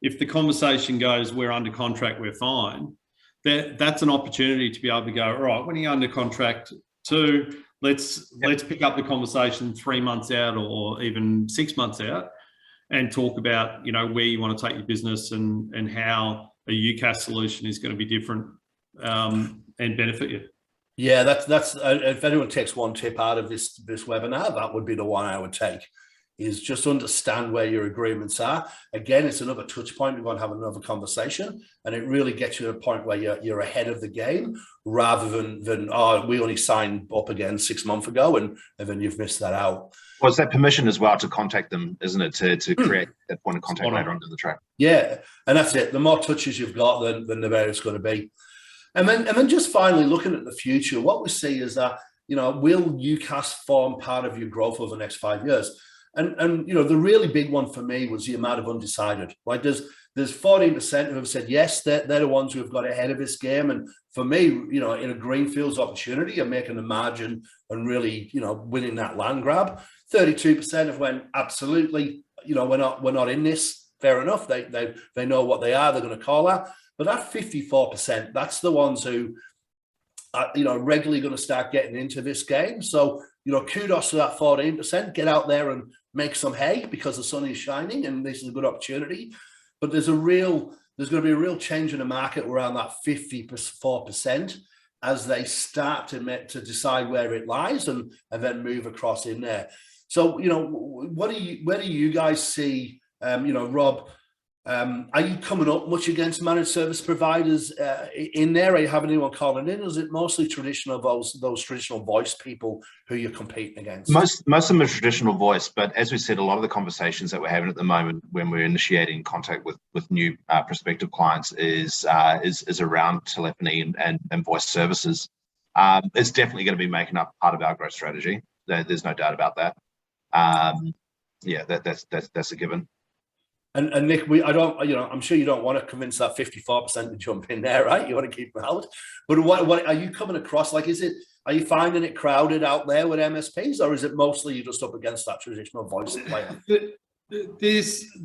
if the conversation goes, we're under contract, we're fine, that's an opportunity to be able to go, all right, when are you under contract to? Let's pick up the conversation 3 months out or even 6 months out, and talk about where you want to take your business and how a UCaaS solution is going to be different and benefit you. Yeah, that's if anyone takes one tip out of this webinar, that would be the one I would take, is just understand where your agreements are. Again, it's another touch point. We're going to have another conversation, and it really gets you to a point where you're ahead of the game, rather than we only signed up again 6 months ago and then you've missed that out. Well, it's that permission as well to contact them, isn't it? To create that point of contact later on down the track. Yeah, and that's it. The more touches you've got, then the better it's going to be. And then just finally looking at the future, what we see is that, will UCaaS form part of your growth over the next 5 years? And the really big one for me was the amount of undecided. Like there's 14% who have said yes, they're the ones who have got ahead of this game. And for me, in a greenfields opportunity and making a margin and really, winning that land grab, 32% have went, absolutely, we're not in this. Fair enough. They know what they are. They're going to call that. But that 54%, that's the ones who are, regularly going to start getting into this game. So, kudos to that 14%. Get out there and make some hay because the sun is shining and this is a good opportunity. But there's going to be a real change in the market around that 54% as they start to decide where it lies and then move across in there. So, where do you guys see, Rob, are you coming up much against managed service providers in there? Are you having anyone calling in? Or is it mostly traditional, those traditional voice people who you're competing against? Most of them are traditional voice, but as we said, a lot of the conversations that we're having at the moment when we're initiating contact with new prospective clients is around telephony and voice services. It's definitely going to be making up part of our growth strategy. There's no doubt about that. That's a given. And Nick, I'm sure you don't want to convince that 54% to jump in there, right? You want to keep them out. But what are you coming across? Like, are you finding it crowded out there with MSPs, or is it mostly you're just up against that traditional voice player? The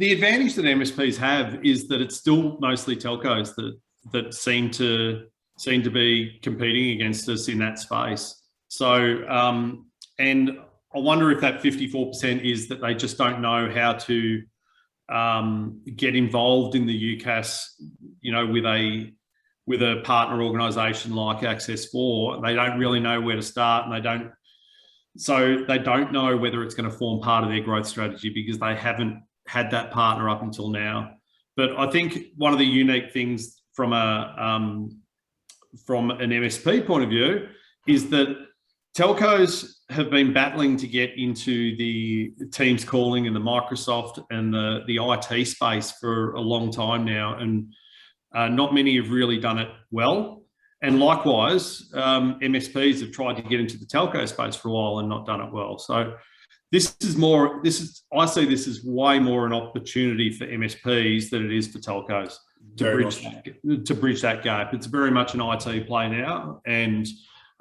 advantage that MSPs have is that it's still mostly telcos that seem to be competing against us in that space. So, and I wonder if that 54% is that they just don't know how to get involved in the UCaaS, with a partner organisation like Access 4. They don't really know where to start, and they don't know whether it's going to form part of their growth strategy because they haven't had that partner up until now. But I think one of the unique things from an MSP point of view is that telcos have been battling to get into the Teams calling and the Microsoft and the IT space for a long time now, and not many have really done it well. And likewise, MSPs have tried to get into the telco space for a while and not done it well. So I see this as way more an opportunity for MSPs than it is for telcos to bridge that gap. It's very much an IT play now, and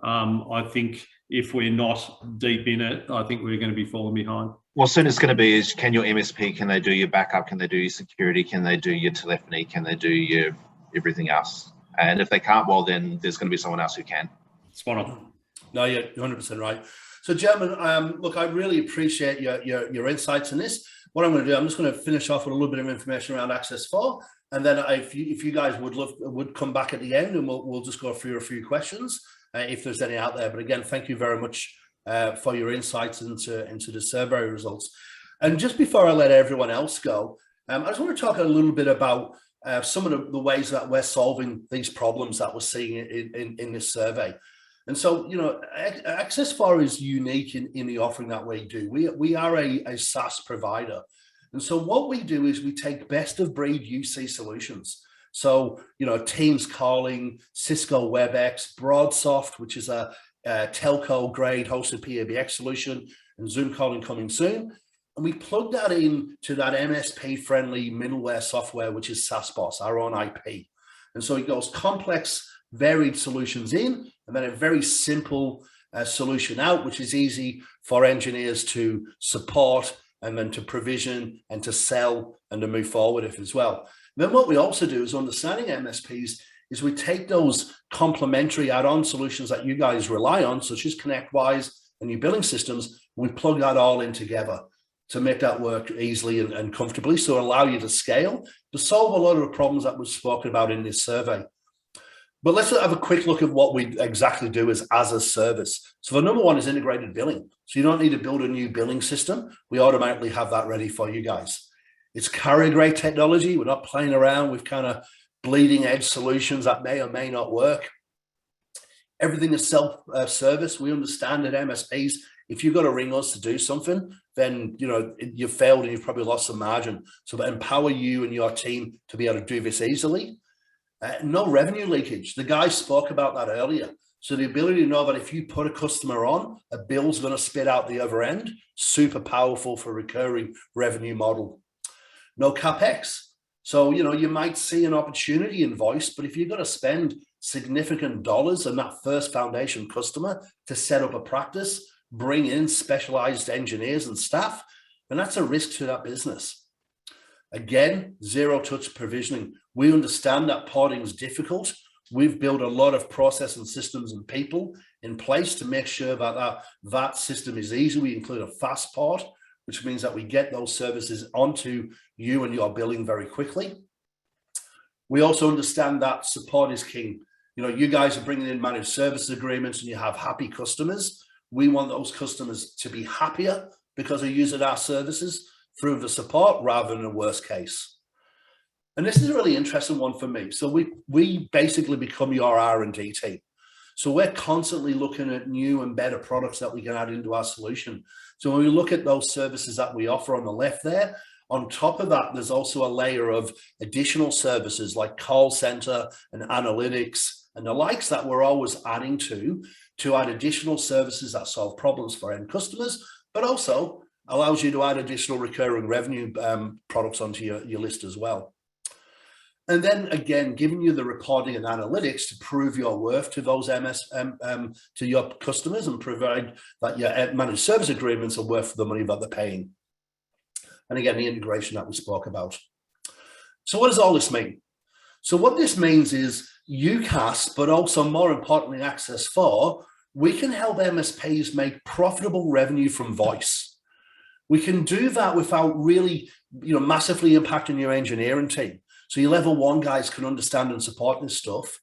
I think if we're not deep in it, I think we're going to be falling behind. Well, soon it's going to be is, can your MSP, can they do your backup? Can they do your security? Can they do your telephony? Can they do your everything else? And if they can't, well, then there's going to be someone else who can. Spot on. No, you're 100% right. So, gentlemen, look, I really appreciate your insights in this. What I'm going to do, I'm just going to finish off with a little bit of information around Access 4, and then if you guys would come back at the end, and we'll just go through a few questions. If there's any out there. But again, thank you very much for your insights into the survey results. And just before I let everyone else go, I just want to talk a little bit about some of the ways that we're solving these problems that we're seeing in this survey. And so, Access 4 is unique in the offering that we do. We are a SaaS provider. And so what we do is we take best of breed UC solutions. So, Teams calling, Cisco WebEx, BroadSoft, which is a telco grade hosted PABX solution, and Zoom calling coming soon. And we plug that in to that MSP friendly middleware software, which is SaaSBoss, our own IP. And so it goes complex, varied solutions in, and then a very simple solution out, which is easy for engineers to support and then to provision and to sell and to move forward with as well. Then what we also do is understanding MSPs is we take those complementary add-on solutions that you guys rely on, such as ConnectWise and your billing systems, and we plug that all in together to make that work easily and comfortably, so allow you to scale, to solve a lot of the problems that we've spoken about in this survey. But let's have a quick look at what we exactly do as a service. So the number one is integrated billing. So you don't need to build a new billing system. We automatically have that ready for you guys. It's carrier-grade technology. We're not playing around with kind of bleeding-edge solutions that may or may not work. Everything is self-service. We understand that MSPs, if you've got to ring us to do something, then you've failed and you've probably lost some margin. So that empower you and your team to be able to do this easily. No revenue leakage. The guy spoke about that earlier. So the ability to know that if you put a customer on, a bill's going to spit out the other end, super powerful for recurring revenue model. No CapEx. So, you might see an opportunity in voice, but if you've got to spend significant dollars on that first foundation customer to set up a practice, bring in specialized engineers and staff, then that's a risk to that business. Again, zero touch provisioning. We understand that porting is difficult. We've built a lot of process and systems and people in place to make sure that system is easy. We include a fast port, which means that we get those services onto you and your billing very quickly. We also understand that support is king. You know, you guys are bringing in managed services agreements and you have happy customers. We want those customers to be happier because they're using our services through the support rather than a worst case. And this is a really interesting one for me. So we basically become your R&D team. So we're constantly looking at new and better products that we can add into our solution. So when we look at those services that we offer on the left there, on top of that, there's also a layer of additional services like call center and analytics and the likes that we're always adding to add additional services that solve problems for end customers, but also allows you to add additional recurring revenue products onto your list as well. And then again, giving you the reporting and analytics to prove your worth to those to your customers and provide that your managed service agreements are worth the money that they're paying. And again, the integration that we spoke about. So what does all this mean? So what this means is UCaaS, but also more importantly, Access 4, we can help MSPs make profitable revenue from voice. We can do that without really, massively impacting your engineering team. So your level 1 guys can understand and support this stuff.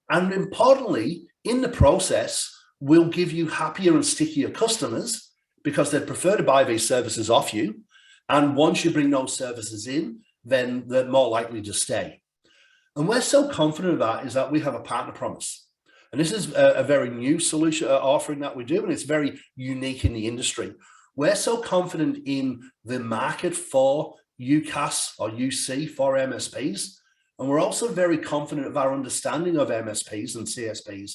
And importantly, in the process, we'll give you happier and stickier customers because they prefer to buy these services off you. And once you bring those services in, then they're more likely to stay. And we're so confident of that is that we have a partner promise. And this is a very new solution offering that we do, and it's very unique in the industry. We're so confident in the market for UCaaS or UC for MSPs, and we're also very confident of our understanding of MSPs and CSPs.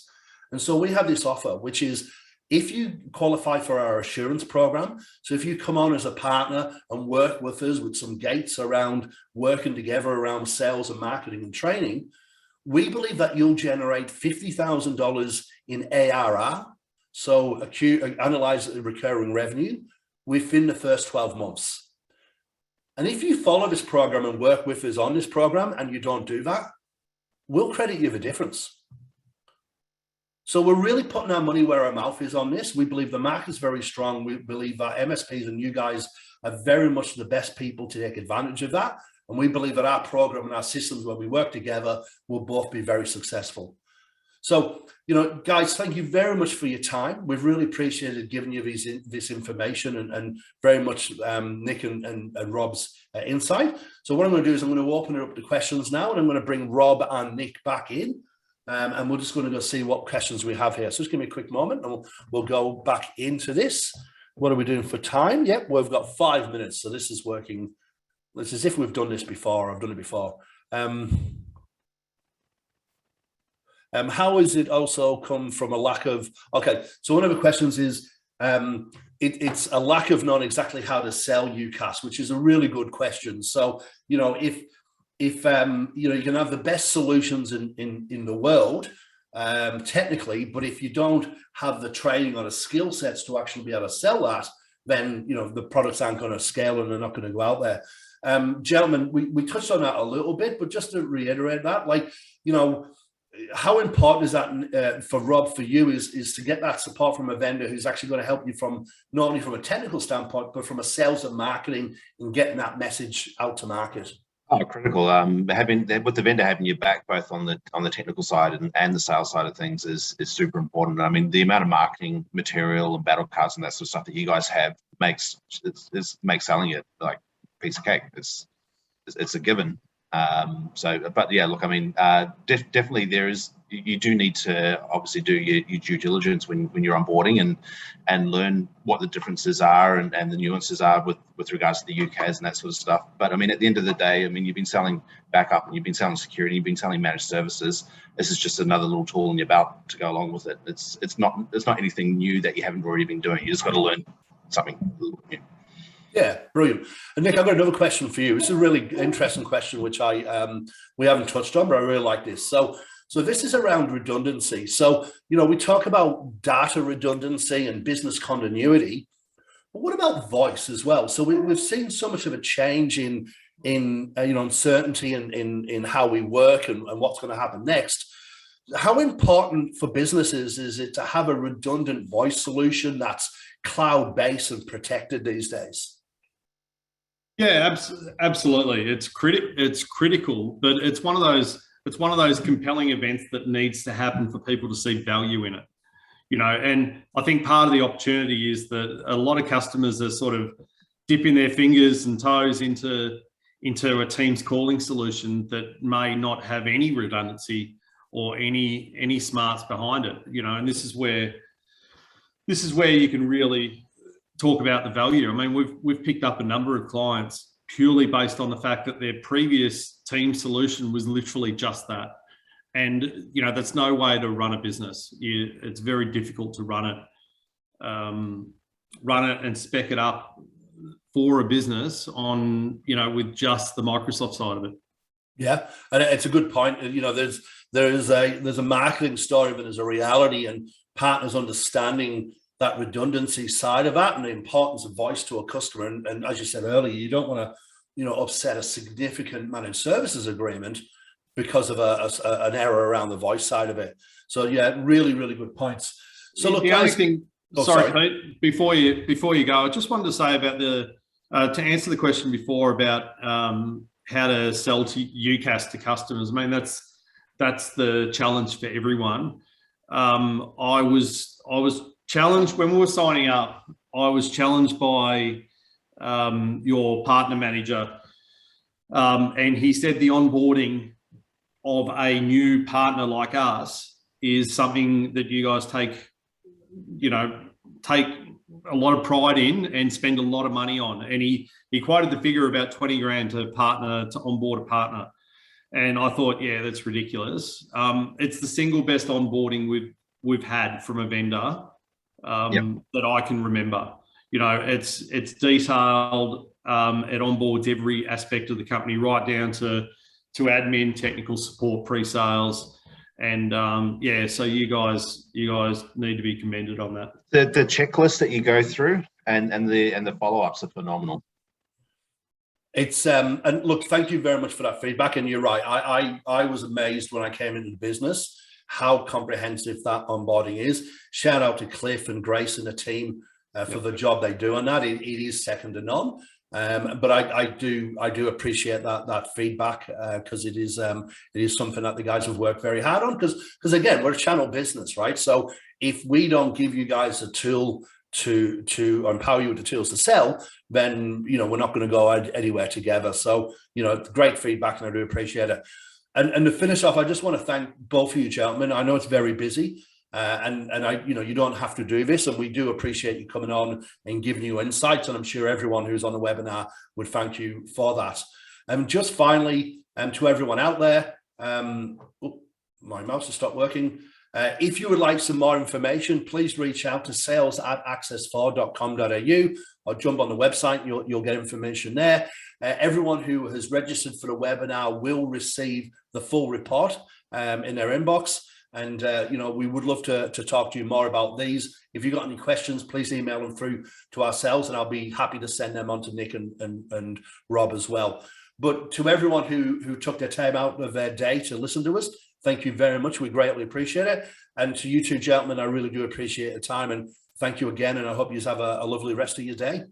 And so we have this offer, which is if you qualify for our assurance program, so if you come on as a partner and work with us with some gates around working together around sales and marketing and training, we believe that you'll generate $50,000 in ARR, so analyze the recurring revenue, within the first 12 months. And if you follow this program and work with us on this program and you don't do that, we'll credit you the difference. So we're really putting our money where our mouth is on this. We believe the market is very strong. We believe that MSPs and you guys are very much the best people to take advantage of that. And we believe that our program and our systems where we work together will both be very successful. So, guys, thank you very much for your time. We've really appreciated giving you this information and very much Nick and Rob's insight. So what I'm going to do is I'm going to open it up to questions now, and I'm going to bring Rob and Nick back in. And we're just going to go see what questions we have here. So just give me a quick moment and we'll go back into this. What are we doing for time? Yep, we've got 5 minutes. So this is working. It's as if we've done this before. I've done it before. How is it also come from a lack of, okay, so one of the questions is, it's a lack of knowing exactly how to sell UCaaS, which is a really good question. So, if you can have the best solutions in the world, technically, but if you don't have the training or the skill sets to actually be able to sell that, then, the products aren't going to scale and they're not going to go out there. Gentlemen, we touched on that a little bit, but just to reiterate that, how important is that for Rob, for you, is to get that support from a vendor who's actually going to help you from not only from a technical standpoint, but from a sales and marketing and getting that message out to market? Oh, critical. With the vendor having your back both on the technical side and the sales side of things is super important. I mean, the amount of marketing material and battle cards and that sort of stuff that you guys have makes selling it like a piece of cake. It's a given. But yeah, look, I mean, definitely you do need to obviously do your due diligence when you're onboarding and learn what the differences are and the nuances are with regards to the UCaaS and that sort of stuff. But I mean, at the end of the day, I mean, you've been selling backup and you've been selling security, you've been selling managed services. This is just another little tool in your belt to go along with it. It's not anything new that you haven't already been doing. You just got to learn something new. Yeah, brilliant. And Nick, I've got another question for you. It's a really interesting question, which we haven't touched on, but I really like this. So this is around redundancy. So, we talk about data redundancy and business continuity, but what about voice as well? So we've seen so much of a change in uncertainty in how we work and what's going to happen next. How important for businesses is it to have a redundant voice solution that's cloud-based and protected these days? Yeah, absolutely. It's critical, but it's one of those compelling events that needs to happen for people to see value in it. And I think part of the opportunity is that a lot of customers are sort of dipping their fingers and toes into a Teams calling solution that may not have any redundancy or any smarts behind it. And this is where you can really talk about the value. I mean, we've picked up a number of clients purely based on the fact that their previous Teams solution was literally just that. And, that's no way to run a business. It's very difficult to run it and spec it up for a business on, with just the Microsoft side of it. Yeah, and it's a good point. There's a marketing story, but there's a reality, and partners understanding that redundancy side of that and the importance of voice to a customer. And as you said earlier, you don't want to, upset a significant managed services agreement because of an error around the voice side of it. So yeah, really, really good points. So look, the guys, only thing, sorry, Pete, before you go, I just wanted to say about to answer the question before about how to sell to UCaaS to customers. I mean, that's the challenge for everyone. I was challenged when we were signing up. I was challenged by your partner manager, and he said the onboarding of a new partner like us is something that you guys take a lot of pride in and spend a lot of money on. And he quoted the figure about 20 grand to onboard a partner. And I thought, yeah, that's ridiculous. It's the single best onboarding we've had from a vendor that I can remember. It's detailed. It onboards every aspect of the company, right down to admin, technical support, pre-sales, and so you guys need to be commended on that. The checklist that you go through and the follow-ups are phenomenal. It's and look, thank you very much for that feedback. And you're right. I was amazed when I came into the business how comprehensive that onboarding is. Shout out to Cliff and Grace and the team for the job they do on that. It is second to none. But I do appreciate that feedback because it is something that the guys have worked very hard on, because again, we're a channel business, right? So if we don't give you guys a tool to empower you with the tools to sell, then we're not going to go anywhere together. So great feedback, and I do appreciate it. And to finish off, I just want to thank both of you gentlemen. I know it's very busy. And I, you don't have to do this, and we do appreciate you coming on and giving you insights, and I'm sure everyone who's on the webinar would thank you for that. And just finally, to everyone out there, my mouse has stopped working. If you would like some more information, please reach out to sales@access4.com.au or jump on the website. You'll get information there. Everyone who has registered for the webinar will receive the full report in their inbox. And, we would love to talk to you more about these. If you've got any questions, please email them through to ourselves, and I'll be happy to send them on to Nick and Rob as well. But to everyone who took their time out of their day to listen to us, thank you very much. We greatly appreciate it. And to you two gentlemen, I really do appreciate the time. And thank you again. And I hope you have a lovely rest of your day.